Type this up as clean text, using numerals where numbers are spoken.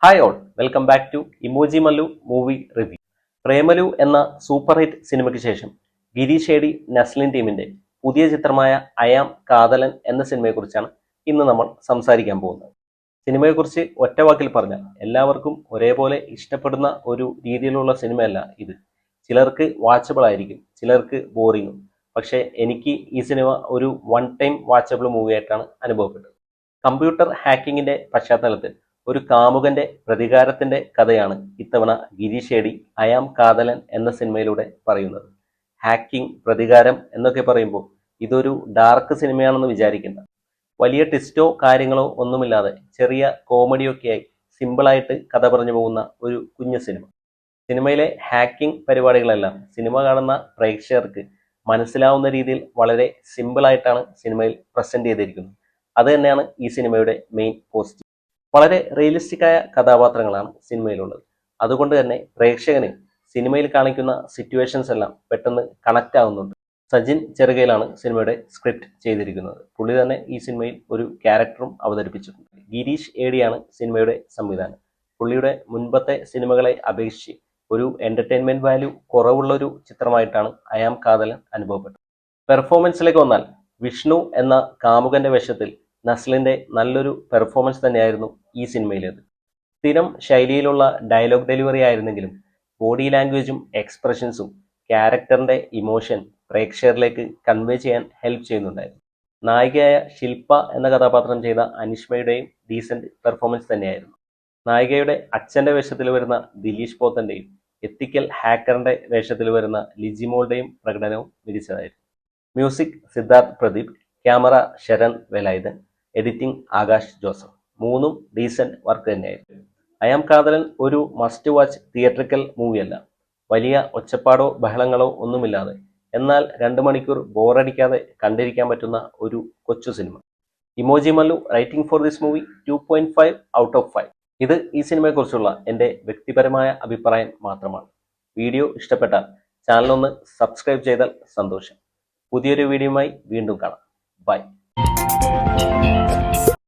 Hi all, welcome back to emoji Mallu movie review. Premalu എന്ന super hit സിനിമയ്ക്ക് ശേഷം ഗിരീഷ് ഏടി നസ്ലിൻ ടീമിന്റെ പുതിയ ചിത്രമായ അയാം കാതലൻ എന്ന സിനിമയെക്കുറിച്ചാണ് ഇന്ന് നമ്മൾ സംസാരിക്കാൻ പോകുന്നത്. സിനിമയെക്കുറിച്ച് ഒറ്റ വാക്കിൽ പറഞ്ഞാൽ എല്ലാവർക്കും ഒരേപോലെ ഇഷ്ടപ്പെടുന്ന ഒരു രീതിയിലുള്ള സിനിമയല്ല ഇത്. ചിലർക്ക് വാച്ചബിൾ ആയിരിക്കും, ചിലർക്ക് ബോറിങ്ങും. പക്ഷേ എനിക്ക് ഈ സിനിമ ഒരു വൺ ടൈം വാച്ചബിൾ മൂവിയായിട്ടാണ് അനുഭവപ്പെട്ടത്. കമ്പ്യൂട്ടർ ഹാക്കിങ്ങിന്റെ പശ്ചാത്തലത്തിൽ ഒരു കാമുകന്റെ പ്രതികാരത്തിന്റെ കഥയാണ് ഇത്തവണ ഗിരീഷ് ഏടി അയാം കാതലൻ എന്ന സിനിമയിലൂടെ പറയുന്നത്. ഹാക്കിംഗ്, പ്രതികാരം എന്നൊക്കെ പറയുമ്പോൾ ഇതൊരു ഡാർക്ക് സിനിമയാണെന്ന് വിചാരിക്കേണ്ട. വലിയ ട്വിസ്റ്റോ കാര്യങ്ങളോ ഒന്നുമില്ലാതെ ചെറിയ കോമഡിയൊക്കെയായി സിമ്പിളായിട്ട് കഥ പറഞ്ഞു പോകുന്ന ഒരു കുഞ്ഞു സിനിമ. സിനിമയിലെ ഹാക്കിംഗ് പരിപാടികളെല്ലാം സിനിമ കാണുന്ന പ്രേക്ഷകർക്ക് മനസ്സിലാവുന്ന രീതിയിൽ വളരെ സിമ്പിളായിട്ടാണ് സിനിമയിൽ പ്രസന്റ് ചെയ്തിരിക്കുന്നത്. അത് തന്നെയാണ് ഈ സിനിമയുടെ മെയിൻ പോസിറ്റീവ്. വളരെ റിയലിസ്റ്റിക് ആയ കഥാപാത്രങ്ങളാണ് സിനിമയിലുള്ളത്. അതുകൊണ്ട് തന്നെ പ്രേക്ഷകന് സിനിമയിൽ കാണിക്കുന്ന സിറ്റുവേഷൻസ് എല്ലാം പെട്ടെന്ന് കണക്റ്റ് ആവുന്നുണ്ട്. സജിൻ ചെറുകയിലാണ് സിനിമയുടെ സ്ക്രിപ്റ്റ് ചെയ്തിരിക്കുന്നത്. പുള്ളി തന്നെ ഈ സിനിമയിൽ ഒരു ക്യാരക്ടറും അവതരിപ്പിച്ചിട്ടുണ്ട്. ഗിരീഷ് ഏടിയാണ് സിനിമയുടെ സംവിധാനം. പുള്ളിയുടെ മുൻപത്തെ സിനിമകളെ അപേക്ഷിച്ച് ഒരു എന്റർടൈൻമെന്റ് വാല്യൂ കുറവുള്ളൊരു ചിത്രമായിട്ടാണ് അയാം കാതലൻ അനുഭവപ്പെട്ടത്. പെർഫോമൻസിലേക്ക് വന്നാൽ വിഷ്ണു എന്ന കാമുകന്റെ വേഷത്തിൽ നസ്ലിന്റെ നല്ലൊരു പെർഫോമൻസ് തന്നെയായിരുന്നു ഈ സിനിമയിലേത്. സ്ഥിരം ശൈലിയിലുള്ള ഡയലോഗ് ഡെലിവറി ആയിരുന്നെങ്കിലും ബോഡി ലാംഗ്വേജും എക്സ്പ്രഷൻസും ക്യാരക്ടറിന്റെ ഇമോഷൻ പ്രേക്ഷകരിലേക്ക് കൺവേ ചെയ്യാൻ ഹെൽപ്പ് ചെയ്യുന്നുണ്ടായിരുന്നു. നായികയായ ശില്പ എന്ന കഥാപാത്രം ചെയ്ത അനിഷ്മയുടെയും ഡീസന്റ് പെർഫോമൻസ് തന്നെയായിരുന്നു. നായികയുടെ അച്ഛന്റെ വേഷത്തിൽ വരുന്ന ദിലീഷ് പോത്തന്റെയും എത്തിക്കൽ ഹാക്കറിന്റെ വേഷത്തിൽ വരുന്ന ലിജിമോളുടെയും പ്രകടനവും മികച്ചതായിരുന്നു. Music Siddharth Pradeep, camera Sharan Velayudhan, editing Akash Joseph. മൂന്നും ഡീസന്റ് വർക്ക് തന്നെയായിരുന്നു. അയാം കാതലൻ ഒരു മസ്റ്റ് വാച്ച് തിയേറ്ററിക്കൽ മൂവിയല്ല. വലിയ ഒച്ചപ്പാടോ ബഹളങ്ങളോ ഒന്നുമില്ലാതെ എന്നാൽ 2 മണിക്കൂർ ബോറടിക്കാതെ കണ്ടിരിക്കാൻ പറ്റുന്ന ഒരു കൊച്ചു cinema. Emoji Mallu writing for this movie 2.5 out of 5. ഇത് ഈ സിനിമയെക്കുറിച്ചുള്ള എൻ്റെ വ്യക്തിപരമായ അഭിപ്രായം മാത്രമാണ്. വീഡിയോ ഇഷ്ടപ്പെട്ടാൽ ചാനലൊന്ന് സബ്സ്ക്രൈബ് ചെയ്താൽ സന്തോഷം. പുതിയൊരു വീഡിയോയുമായി വീണ്ടും കാണാം. ബൈ.